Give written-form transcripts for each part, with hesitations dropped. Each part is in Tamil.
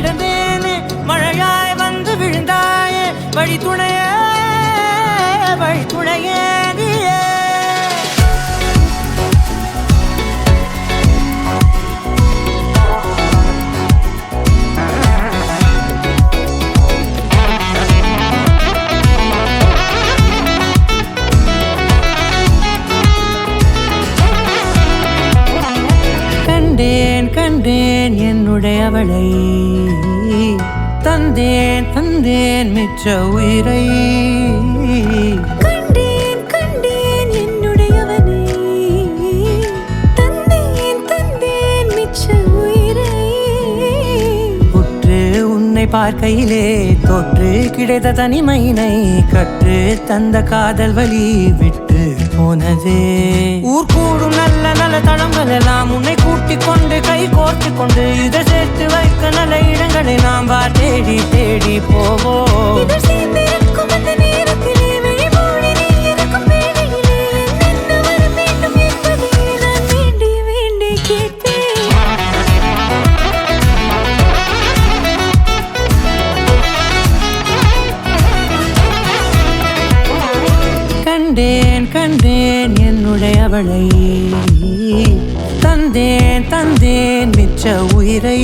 கிடந்தேனே மழையாய் வந்து விழுந்தாயே வழி துணையே நீயே கண்டேன் என்னுடையவளை தந்தேன் மிச்ச உயிரை கண்டேன் என்னுடையவனை தந்தேன் மிச்ச உயிரை உற்று உன்னை பார்க்கையிலே தொற்று கிடைத்த தனிமையினை கற்று தந்த காதல் வழி விட்டு போனதே ஊர் கூடும் நல்ல நல்ல தளங்கள் எல்லாம் உன்னை கூட்டிக் கொண்டு கை கோர்த்து கொண்டு இதை சேர்த்து வைக்க நல்ல இடங்களை நாம் தேடி தேடி போவோம் கண்டேன் என்னுடையவளை தந்தேன் மிச்ச உயிரை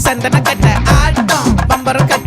சந்தன கட்ட ஆட்டம் பம்பரம் கட்ட